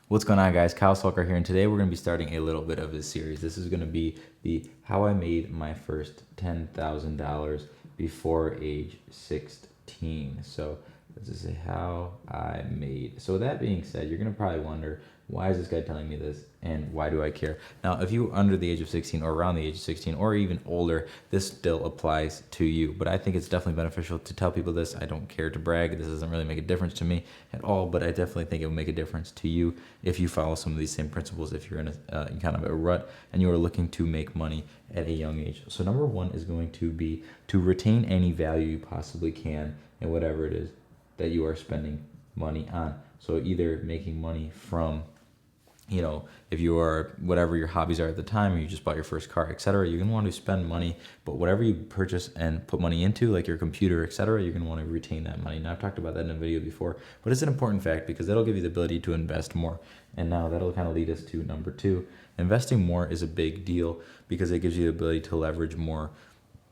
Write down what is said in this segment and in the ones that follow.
What's going on, guys? Kyle Sulker here, and today we're going to be starting a little bit of this series. This is going to be the how I made my first $10,000 before age 16. So let's just say how I made. So with that being said, you're going to probably wonder, why is this guy telling me this, and why do I care? Now, if you're under the age of 16 or around the age of 16 or even older, this still applies to you. But I think it's definitely beneficial to tell people this. I don't care to brag. This doesn't really make a difference to me at all, but I definitely think it will make a difference to you if you follow some of these same principles, if you're in a kind of a rut and you are looking to make money at a young age. So number one is going to be to retain any value you possibly can in whatever it is that you are spending money on. So either making money from, if you are whatever your hobbies are at the time, or you just bought your first car, etc., you're going to want to spend money, but whatever you purchase and put money into, like your computer, etc., you're going to want to retain that money. Now, I've talked about that in a video before, but it's an important fact because that'll give you the ability to invest more. And now that'll kind of lead us to number two. Investing more is a big deal because it gives you the ability to leverage more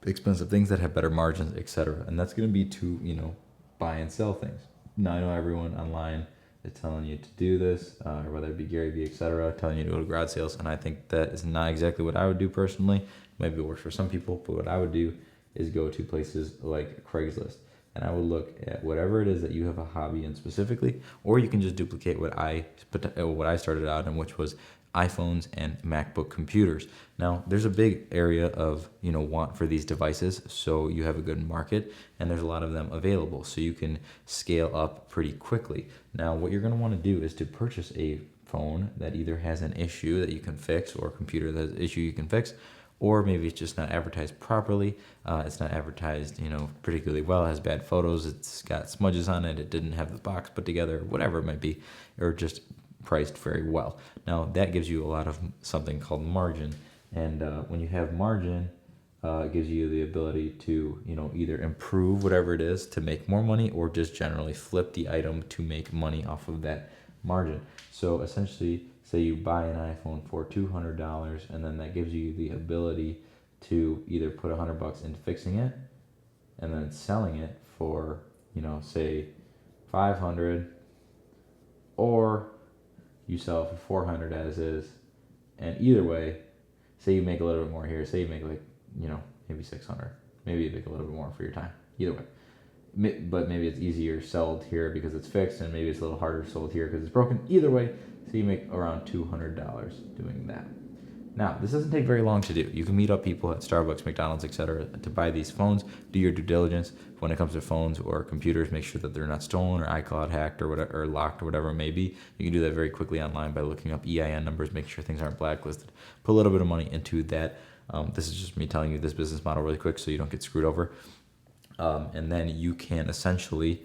expensive things that have better margins, etc. And that's going to be to, buy and sell things. Now, I know everyone online is telling you to do this, or whether it be Gary Vee, etc., telling you to go to garage sales, and I think that is not exactly what I would do personally. Maybe it works for some people, but what I would do is go to places like Craigslist, and I would look at whatever it is that you have a hobby in specifically, or you can just duplicate what I started out in, which was iPhones and MacBook computers. Now, there's a big area of want for these devices, so you have a good market, and there's a lot of them available, so you can scale up pretty quickly. Now, what you're going to want to do is to purchase a phone that either has an issue that you can fix, or a computer that has an issue you can fix, or maybe it's just not advertised properly. It's not advertised, particularly well. It has bad photos. It's got smudges on it. It didn't have the box put together, whatever it might be, or just priced very well. Now, that gives you a lot of something called margin. And when you have margin, it gives you the ability to, either improve whatever it is to make more money, or just generally flip the item to make money off of that margin. So essentially, say you buy an iPhone for $200, and then that gives you the ability to either put $100 into fixing it, and then selling it for, say 500, or you sell it for 400 as is. And either way, say you make a little bit more here, say you make maybe 600, maybe you make a little bit more for your time, either way. But maybe it's easier sold here because it's fixed, and maybe it's a little harder sold here because it's broken. Either way, so you make around $200 doing that. Now, this doesn't take very long to do. You can meet up people at Starbucks, McDonald's, etc. to buy these phones. Do your due diligence when it comes to phones or computers. Make sure that they're not stolen or iCloud hacked or whatever, or locked or whatever it may be. You can do that very quickly online by looking up EIN numbers, make sure things aren't blacklisted. Put a little bit of money into that. This is just me telling you this business model really quick so you don't get screwed over. And then you can essentially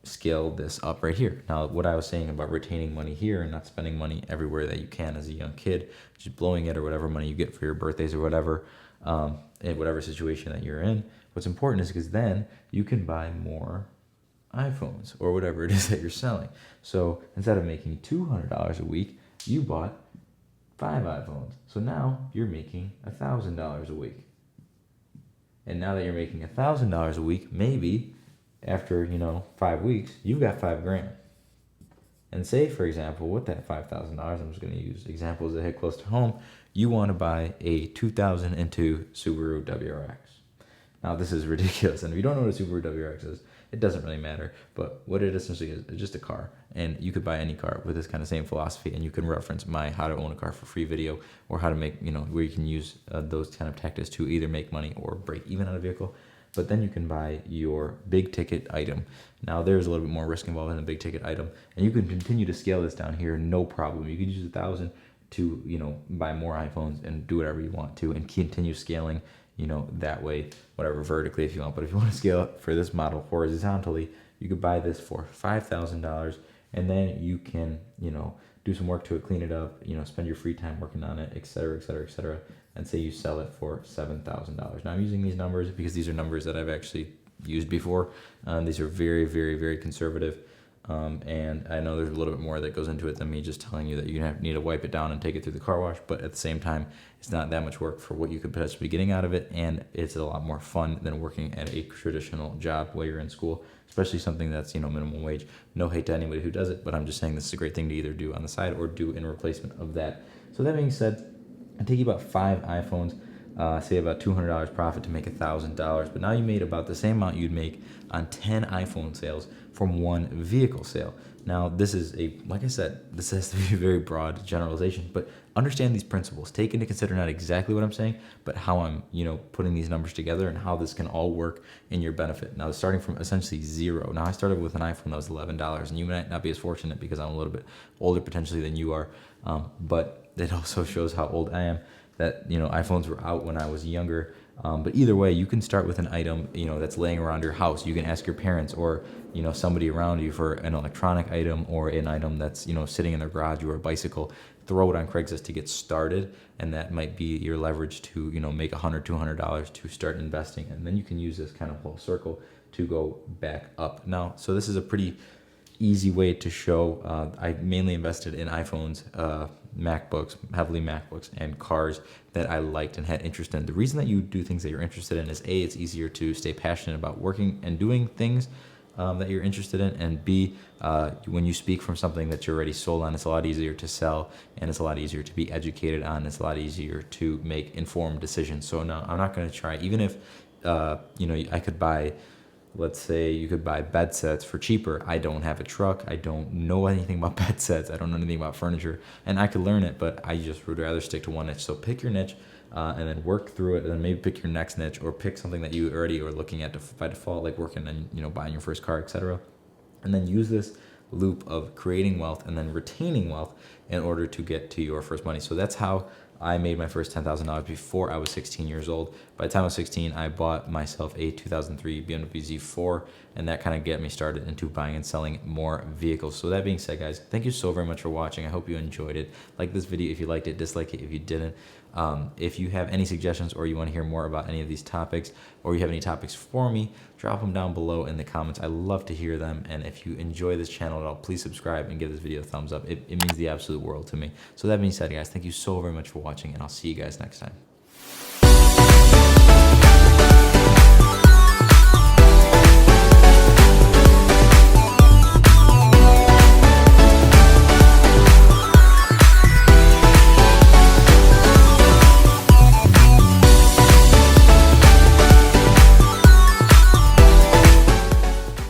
scale this up right here. Now, what I was saying about retaining money here and not spending money everywhere that you can as a young kid, just blowing it or whatever money you get for your birthdays or whatever, in whatever situation that you're in, what's important is because then you can buy more iPhones or whatever it is that you're selling. So instead of making $200 a week, you bought 5 iPhones. So now you're making $1,000 a week. And now that you're making $1,000 a week, maybe after 5 weeks, you've got $5,000. And say, for example, with that $5,000, I'm just going to use examples that hit close to home. You want to buy a 2002 Subaru WRX. Now, this is ridiculous, and if you don't know what a Subaru WRX is, it doesn't really matter. But what it essentially is, it's just a car, and you could buy any car with this kind of same philosophy. And you can reference my "How to Own a Car for Free" video, or how to make where you can use those kind of tactics to either make money or break even on a vehicle. But then you can buy your big ticket item. Now, there's a little bit more risk involved in a big ticket item, and you can continue to scale this down here, no problem. You could use 1,000 to buy more iPhones and do whatever you want to, and continue scaling that way, whatever, vertically if you want. But if you want to scale up for this model horizontally, you could buy this for $5,000, and then you can do some work to it, clean it up, spend your free time working on it, etc., etc., etc., and say you sell it for $7,000. Now, I'm using these numbers because these are numbers that I've actually used before. These are very, very, very conservative. And I know there's a little bit more that goes into it than me just telling you that you need to wipe it down and take it through the car wash. But at the same time, it's not that much work for what you could potentially be getting out of it. And it's a lot more fun than working at a traditional job while you're in school, especially something that's, minimum wage. No hate to anybody who does it, but I'm just saying this is a great thing to either do on the side or do in replacement of that. So that being said, I take you about 5 iPhones, say about $200 profit to make $1,000. But now you made about the same amount you'd make on 10 iPhone sales from one vehicle sale. Now, this is like I said, this has to be a very broad generalization, but understand these principles. Take into consider not exactly what I'm saying, but how I'm, putting these numbers together and how this can all work in your benefit. Now, starting from essentially zero. Now, I started with an iPhone that was $11, and you might not be as fortunate because I'm a little bit older potentially than you are, but it also shows how old I am. That iPhones were out when I was younger. But either way, you can start with an item that's laying around your house. You can ask your parents or somebody around you for an electronic item or an item that's sitting in their garage or a bicycle. Throw it on Craigslist to get started, and that might be your leverage to make $100, $200 to start investing, and then you can use this kind of whole circle to go back up. Now, so this is a pretty easy way to show. I mainly invested in iPhones, MacBooks, heavily MacBooks, and cars that I liked and had interest in. The reason that you do things that you're interested in is A, it's easier to stay passionate about working and doing things that you're interested in, and B, when you speak from something that you're already sold on, it's a lot easier to sell, and it's a lot easier to be educated on. It's a lot easier to make informed decisions. So no, I'm not going to try, even if I could buy, let's say you could buy bed sets for cheaper. I don't have a truck. I don't know anything about bed sets. I don't know anything about furniture, and I could learn it, but I just would rather stick to one niche. So pick your niche and then work through it, and then maybe pick your next niche, or pick something that you already are looking at by default, like working and buying your first car, etc. And then use this loop of creating wealth and then retaining wealth in order to get to your first money. So that's how I made my first $10,000 before I was 16 years old. By the time I was 16, I bought myself a 2003 BMW Z4, and that kind of got me started into buying and selling more vehicles. So that being said, guys, thank you so very much for watching. I hope you enjoyed it. Like this video if you liked it, dislike it if you didn't. If you have any suggestions or you want to hear more about any of these topics, or you have any topics for me, drop them down below in the comments. I love to hear them. And if you enjoy this channel at all, please subscribe and give this video a thumbs up. It means the absolute world to me. So that being said, guys, thank you so very much for watching, and I'll see you guys next time.